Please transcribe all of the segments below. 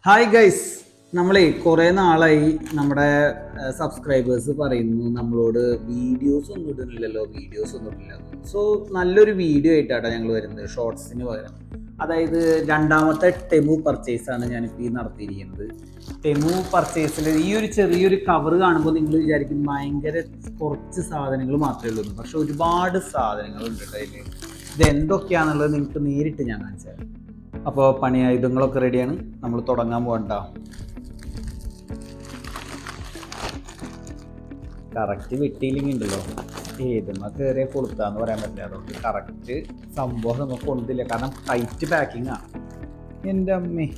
Hi guys, നമ്മളെ കുറേ നാളായി നമ്മുടെ സബ്സ്ക്രൈബേഴ്സ് പറയുന്നു നമ്മളോട് വീഡിയോസ് ഒന്നും ഇടുന്നില്ലല്ലോ, വീഡിയോസ് ഒന്നും ഇടില്ല. സോ നല്ലൊരു വീഡിയോ ആയിട്ടാണ് ഞങ്ങൾ വരുന്നത്, ഷോർട്സിന് പകരം. അതായത് രണ്ടാമത്തെ ടെമു പർച്ചേസാണ് ഞാനിപ്പോൾ ഈ നടത്തിയിരിക്കുന്നത്. ടെമു പർച്ചേസിൽ ഈ ഒരു ചെറിയൊരു കവർ കാണുമ്പോൾ നിങ്ങൾ വിചാരിക്കും ഭയങ്കര കുറച്ച് സാധനങ്ങൾ മാത്രമേ ഉള്ളൂ, പക്ഷെ ഒരുപാട് സാധനങ്ങളുണ്ട് അതിൽ. ഇത് എന്തൊക്കെയാണെന്നുള്ളത് നിങ്ങൾക്ക് നേരിട്ട് ഞാൻ കാണിച്ചു തരാം. അപ്പോൾ പണിയായുധങ്ങളൊക്കെ റെഡിയാണ്, നമ്മൾ തുടങ്ങാൻ പോകണ്ട. കറക്റ്റ് വെട്ടിയില്ലെങ്കിൽ ഉണ്ടല്ലോ ഏതെന്നാ കയറിയ കൊടുത്താന്ന് പറയാൻ പറ്റില്ല. അതുകൊണ്ട് കറക്റ്റ് സംഭവം നമുക്ക് കൊണ്ടില്ല, കാരണം ടൈറ്റ് പാക്കിങ്ങാണ്. എൻ്റെ അമ്മേ,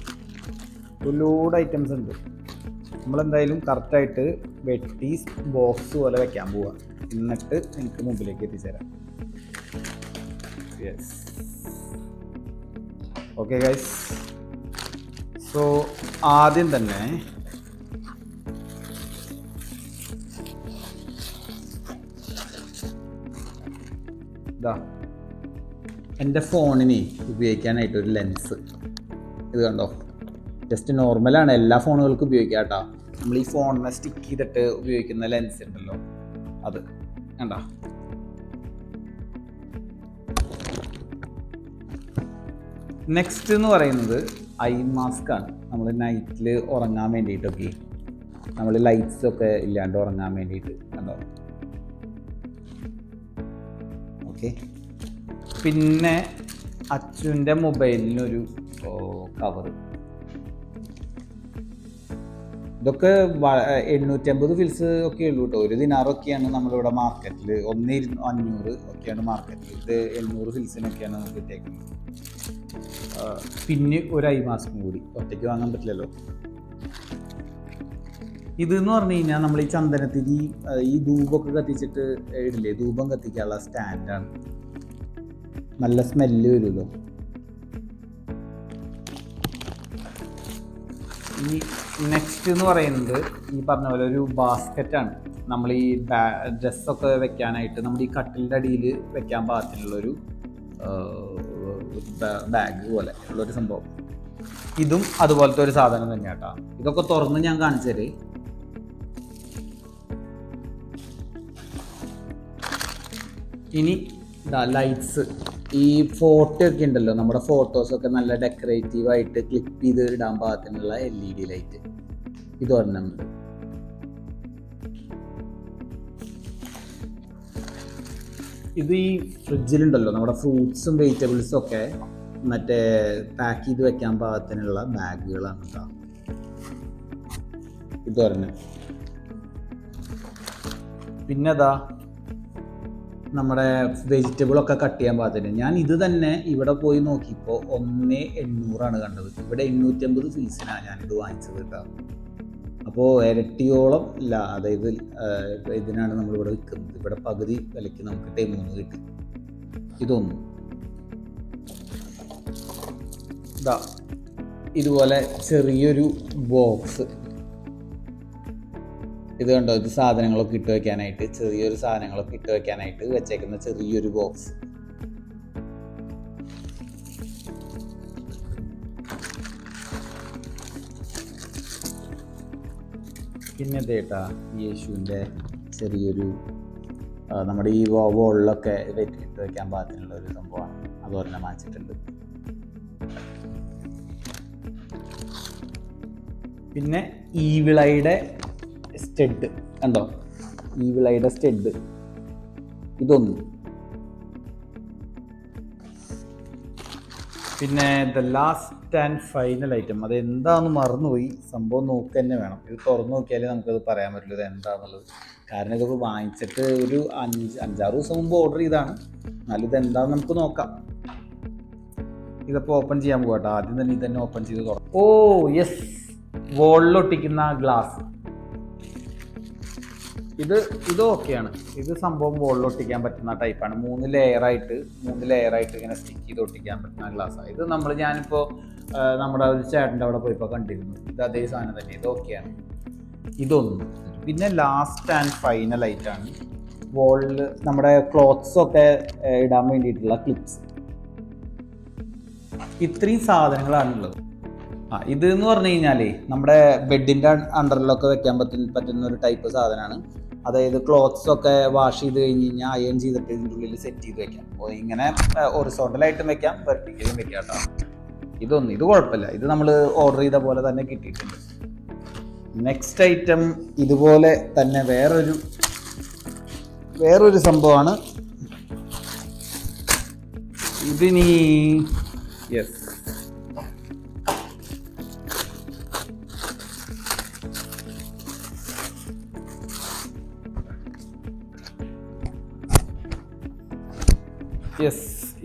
ഒരു ലോഡ് ഐറ്റംസ് ഉണ്ട്. നമ്മളെന്തായാലും കറക്റ്റായിട്ട് വെട്ടി ബോക്സ് പോലെ വെക്കാൻ പോവുക, എന്നിട്ട് എനിക്ക് മുമ്പിലേക്ക് എത്തിച്ചേരാം. Yes, okay guys. സോ ആദ്യം തന്നെ ഇതാ എൻ്റെ ഫോണിന് ഉപയോഗിക്കാനായിട്ടൊരു ലെൻസ്. ഇത് കണ്ടോ, ജസ്റ്റ് നോർമലാണ്, എല്ലാ ഫോണുകൾക്കും ഉപയോഗിക്കാം കേട്ടോ. നമ്മൾ ഈ ഫോണിനെ സ്റ്റിക്ക് ചെയ്തിട്ട് ഉപയോഗിക്കുന്ന ലെൻസ് ഉണ്ടല്ലോ, അത് കണ്ടോ. നെക്സ്റ്റ് എന്ന് പറയുന്നത് ഐ മാസ്ക് ആണ്. നമ്മൾ നൈറ്റിൽ ഉറങ്ങാൻ വേണ്ടിയിട്ടൊക്കെ നമ്മൾ ലൈറ്റ്സൊക്കെ ഇല്ലാണ്ട് ഉറങ്ങാൻ വേണ്ടിയിട്ട് കണ്ടോ. ഓക്കെ, പിന്നെ അച്ഛൻ്റെ മൊബൈലിനൊരു കവറ്. ഇതൊക്കെ 850 ഫിൽസ് ഒക്കെ ഉള്ളൂ കേട്ടോ. 1 ദിനാറൊക്കെയാണ് നമ്മളിവിടെ മാർക്കറ്റിൽ, 1,500 ഒക്കെയാണ് മാർക്കറ്റിൽ. ഇത് 800 ഫിൽസിനൊക്കെയാണ് നമുക്ക് കിട്ടിയേക്കുന്നത്. പിന്നെ ഒരു ഐ മാസ്കും കൂടി, ഒറ്റയ്ക്ക് വാങ്ങാൻ പറ്റില്ലല്ലോ. ഇതെന്ന് പറഞ്ഞു കഴിഞ്ഞാൽ നമ്മൾ ഈ ചന്ദനത്തിരി, ഈ ധൂപമൊക്കെ കത്തിച്ചിട്ട് ഇടില്ലേ, ധൂപം കത്തിക്കാനുള്ള സ്റ്റാൻഡാണ്. നല്ല സ്മെല്ല് വരുമല്ലോ. ഈ നെക്സ്റ്റ് എന്ന് പറയുന്നത് ഈ പറഞ്ഞ പോലെ ഒരു ബാസ്ക്കറ്റാണ്. നമ്മൾ ഈ ഡ്രസ്സൊക്കെ വെക്കാനായിട്ട് നമ്മുടെ ഈ കട്ടിലിൻ്റെ അടിയിൽ വെക്കാൻ പാകത്തിനുള്ളൊരു ബാഗ് പോലെ ഉള്ളൊരു സംഭവം. ഇതും അതുപോലത്തെ ഒരു സാധനം തന്നെ കേട്ടോ. ഇതൊക്കെ തുറന്ന് ഞാൻ കാണിച്ചു തരേ. ഇനി ലൈറ്റ്സ്, ഈ ഫോട്ടോ ഒക്കെ ഉണ്ടല്ലോ, നമ്മുടെ ഫോട്ടോസൊക്കെ നല്ല ഡെക്കറേറ്റീവായിട്ട് ക്ലിപ്പ് ചെയ്ത് ഇടാൻ പാകത്തിനുള്ള LED ലൈറ്റ്, ഇത് ഒരെണ്ണമുണ്ട്. ഇത് ഈ ഫ്രിഡ്ജിലുണ്ടല്ലോ നമ്മുടെ ഫ്രൂട്ട്സും വെജിറ്റബിൾസും ഒക്കെ മറ്റേ പാക്ക് ചെയ്ത് വെക്കാൻ പാകത്തിനുള്ള ബാഗുകളാണ് കേട്ടോ. ഇത് ഒരെണ്ണം. പിന്നെ അതാ നമ്മുടെ വെജിറ്റബിളൊക്കെ കട്ട് ചെയ്യാൻ പാകത്തിന്. ഞാൻ ഇത് തന്നെ ഇവിടെ പോയി നോക്കിയപ്പോൾ 1,800 കണ്ടത്. ഇവിടെ 850 ഫീസിനാണ് ഞാനിത് വാങ്ങിച്ചത് കേട്ടോ. അപ്പോൾ ഇരട്ടിയോളം ഇല്ല, അതായത് ഇതിനാണ് നമ്മളിവിടെ വിൽക്കുന്നത്. ഇവിടെ പകുതി വിലയ്ക്ക് നമുക്ക് ടെമൂന്ന് കിട്ടും. ഇതൊന്നും ഇതാ ഇതുപോലെ ചെറിയൊരു ബോക്സ്. ഇത് കണ്ടോ, ഇത് സാധനങ്ങളൊക്കെ ഇട്ട് വയ്ക്കാനായിട്ട്, ചെറിയൊരു സാധനങ്ങളൊക്കെ ഇട്ട് വയ്ക്കാനായിട്ട് വെച്ചേക്കുന്ന ചെറിയൊരു ബോക്സ്. പിന്നെ ഇതേട്ടാ യേശുവിൻ്റെ ചെറിയൊരു നമ്മുടെ ഈ വോളിലൊക്കെ ഇട്ട് വയ്ക്കാൻ പാകത്തിനുള്ള ഒരു സംഭവമാണ്, അതൊരെണ്ണം വാങ്ങിച്ചിട്ടുണ്ട്. പിന്നെ ഈവിളയുടെ സ്റ്റെഡ് കണ്ടോ, ഈവിളയുടെ സ്റ്റെഡ്, ഇതൊന്നും. പിന്നെ the last and final item, അത് എന്താണെന്ന് മറന്നുപോയി. സംഭവം നോക്കുക തന്നെ വേണം. ഇത് തുറന്നു നോക്കിയാലേ നമുക്കത് പറയാൻ പറ്റില്ല ഇത് എന്താണെന്നുള്ളത്. കാരണം ഇതൊക്കെ വാങ്ങിച്ചിട്ട് ഒരു 5-6 ദിവസം മുമ്പ് ഓർഡർ ചെയ്താണ്. എന്നാലും ഇത് എന്താണെന്ന് നമുക്ക് നോക്കാം. ഇതിപ്പോൾ ഓപ്പൺ ചെയ്യാൻ പോകട്ടോ. ആദ്യം തന്നെ ഇതന്നെ ഓപ്പൺ ചെയ്ത് തുറക്കും. ഓ യെസ്, വോളിലൊട്ടിക്കുന്ന ഗ്ലാസ്. ഇത് ഓക്കെയാണ്. ഇത് സംഭവം വോളിലൊട്ടിക്കാൻ പറ്റുന്ന ടൈപ്പാണ്. 3 ലെയറായിട്ട് ഇങ്ങനെ സ്റ്റിക്ക് ചെയ്ത് ഒട്ടിക്കാൻ പറ്റുന്ന ഗ്ലാസ്സാണ് ഇത്. ഞാനിപ്പോൾ നമ്മുടെ ഒരു ചേട്ടൻ്റെ അവിടെ പോയപ്പോൾ കണ്ടിരുന്നു. ഇത് അതേ സാധനം തന്നെ, ഇത് ഓക്കെയാണ്. ഇതൊന്നും. പിന്നെ ലാസ്റ്റ് ആൻഡ് ഫൈനൽ ആയിട്ടാണ് വോളിൽ നമ്മുടെ ക്ലോത്ത്സൊക്കെ ഇടാൻ വേണ്ടിയിട്ടുള്ള ക്ലിപ്സ്. ഇത്രയും സാധനങ്ങളാണുള്ളത്. ഇത് എന്ന് പറഞ്ഞു കഴിഞ്ഞാൽ നമ്മുടെ ബെഡിൻ്റെ അണ്ടറിലൊക്കെ വെക്കാൻ പറ്റുന്ന ഒരു ടൈപ്പ് സാധനമാണ്. അതായത് ക്ലോത്ത്സ് ഒക്കെ വാഷ് ചെയ്ത് കഴിഞ്ഞ് കഴിഞ്ഞാൽ അയൺ ചെയ്തിട്ട് ഇതിൻ്റെ ഉള്ളിൽ സെറ്റ് ചെയ്ത് വെക്കാം. ഇങ്ങനെ ഹൊറിസോണ്ടലായിട്ടും വെക്കാം, വെർട്ടിക്കലും വെക്കാം കേട്ടോ. ഇത് കുഴപ്പമില്ല, ഇത് നമ്മൾ ഓർഡർ ചെയ്ത പോലെ തന്നെ കിട്ടിയിട്ടുണ്ട്. നെക്സ്റ്റ് ഐറ്റം ഇതുപോലെ തന്നെ വേറൊരു സംഭവമാണ്. ഇതിനി യെസ്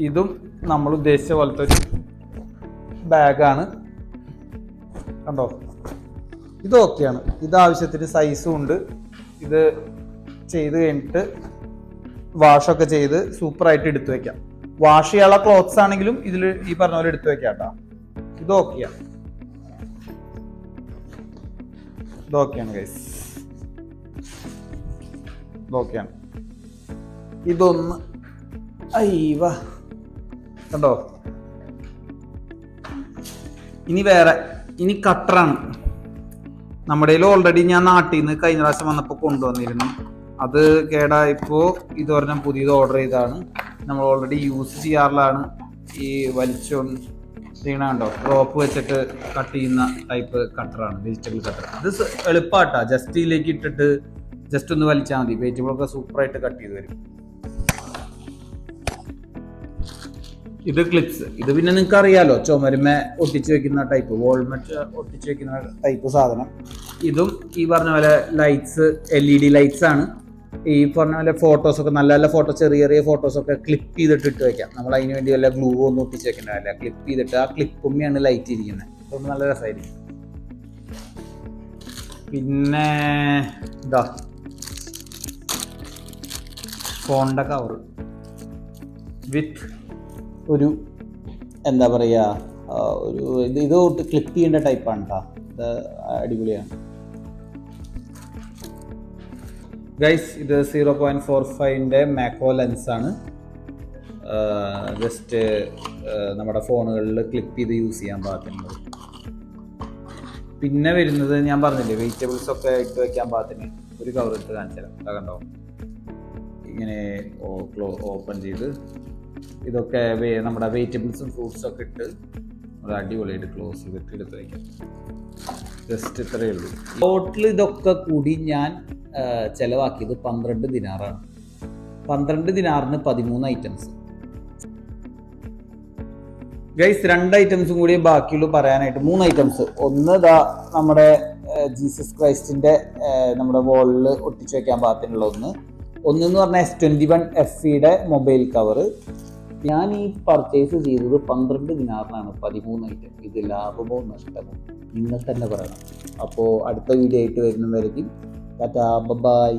ഇതും നമ്മൾ ഉദ്ദേശിച്ച പോലത്തെ ഒരു ബാഗാണ്. കണ്ടോ, ഇത് ഓക്കെയാണ്. ഇത് ആവശ്യത്തിന് സൈസും ഉണ്ട്. ഇത് ചെയ്ത് കഴിഞ്ഞിട്ട് വാഷൊക്കെ ചെയ്ത് സൂപ്പറായിട്ട് എടുത്തു വെക്കാം. വാഷ് ചെയ്യാനുള്ള ക്ലോത്ത്സ് ആണെങ്കിലും ഇതിൽ ഈ പറഞ്ഞ പോലെ എടുത്തു വെക്കാം കേട്ടോ. ഇതൊക്കെയാണ് ഗൈസ്, ഇതൊക്കെയാണ്. ഇതൊന്ന് അയ്യവ കണ്ടോ. ഇനി കട്ടറാണ്. നമ്മുടെ കയ്യിൽ ഓൾറെഡി ഞാൻ നാട്ടിൽ നിന്ന് കഴിഞ്ഞ പ്രാവശ്യം വന്നപ്പോൾ കൊണ്ടുവന്നിരുന്നു. അത് കേടായപ്പോൾ ഇത് പറഞ്ഞാൽ പുതിയത് ഓർഡർ ചെയ്തതാണ്. നമ്മൾ ഓൾറെഡി യൂസ് ചെയ്യാറുള്ളതാണ്. ഈ വലിച്ചുകൊണ്ട് ചെയ്യണോ, റോപ്പ് വെച്ചിട്ട് കട്ട് ചെയ്യുന്ന ടൈപ്പ് കട്ടറാണ്, വെജിറ്റബിൾ കട്ടർ. ഇത് എളുപ്പമാട്ടാ, ജസ്റ്റ് ഇതിലേക്ക് ഇട്ടിട്ട് ജസ്റ്റ് ഒന്ന് വലിച്ചാൽ മതി. വെജിറ്റബിളൊക്കെ സൂപ്പറായിട്ട് കട്ട് ചെയ്ത് വരും. ഇത് ക്ലിപ്സ്. ഇത് പിന്നെ നിങ്ങൾക്ക് അറിയാലോ, ചുമരുമേ ഒട്ടിച്ച് വെക്കുന്ന ടൈപ്പ്, വോൾമെറ്റ് ഒട്ടിച്ച് വെക്കുന്ന ടൈപ്പ് സാധനം. ഇതും ഈ പറഞ്ഞ പോലെ ലൈറ്റ്സ്, LED ലൈറ്റ്സ് ആണ്. ഈ പറഞ്ഞ പോലെ ഫോട്ടോസൊക്കെ, നല്ല നല്ല ഫോട്ടോ, ചെറിയ ഫോട്ടോസൊക്കെ ക്ലിപ്പ് ചെയ്തിട്ട് ഇട്ട് വെക്കാം. നമ്മൾ അതിന് വേണ്ടി വല്ല ഗ്ലൂ ഒന്നും ഒട്ടിച്ച് വെക്കണ്ടല്ല, ക്ലിപ്പ് ചെയ്തിട്ട് ആ ക്ലിപ്പുമ്മയാണ് ലൈറ്റ് ഇരിക്കുന്നത്. അതൊന്നും നല്ല രസമായിരിക്കും. പിന്നെ ഇതാ ഫോണിൻ്റെ കവർ വിത്ത് ഒരു എന്താ പറയുക, ഇത് ക്ലിപ്പ് ചെയ്യേണ്ട ടൈപ്പാണ് കേട്ടോ. ഇത് അടിപൊളിയാണ് ഗൈസ്. ഇത് 0.45-ൻ്റെ മാക്രോ ലെൻസാണ്. ജസ്റ്റ് നമ്മുടെ ഫോണുകളിൽ ക്ലിപ്പ് ചെയ്ത് യൂസ് ചെയ്യാൻ പാകത്തിനുള്ളത്. പിന്നെ വരുന്നത് ഞാൻ പറഞ്ഞില്ലേ, വെജിറ്റബിൾസ് ഒക്കെ ഇട്ട് വെക്കാൻ പാകത്തിന് ഒരു കവർ ഇട്ട് കാണിച്ചു തരാം. കണ്ടോ, ഇങ്ങനെ ഓപ്പൺ ചെയ്ത് ഇതൊക്കെ നമ്മുടെ വെജിറ്റബിൾസും ഫ്രൂട്ട്സും ഒക്കെ ഇട്ട് ഒരു അടിപൊളിയായിട്ട് ക്ലോസ് ചെയ്തിട്ട് എടുത്ത് വയ്ക്കാം. ജസ്റ്റ് ഇത്രയേ ഉള്ളൂ. ടോട്ടൽ ഇതൊക്കെ കൂടി ഞാൻ ചിലവാക്കിയത് 12 ദിനാറാണ്. 12 ദിനാറിന് 13 ഐറ്റംസ്. ഗൈസ്, 2 ഐറ്റംസും കൂടി ബാക്കിയുള്ളൂ പറയാനായിട്ട്. 3 ഐറ്റംസ്. ഒന്ന് ഇതാ നമ്മുടെ ജീസസ് ക്രൈസ്റ്റിൻ്റെ നമ്മുടെ വോളിൽ ഒട്ടിച്ച് വയ്ക്കാൻ പാകത്തിനുള്ള ഒന്നെന്ന് പറഞ്ഞാൽ S21 FEയുടെ മൊബൈൽ കവർ. ഞാൻ ഈ പർച്ചേസ് ചെയ്തത് 12 ദിനാറിനാണ് 13 ഐറ്റം. ഇത് ലാഭമോ നഷ്ടമോ നിങ്ങൾ തന്നെ പറയണം. അപ്പോൾ അടുത്ത വീഡിയോ ആയിട്ട് വരുന്നവരേക്കും ടാറ്റാ, ബൈ.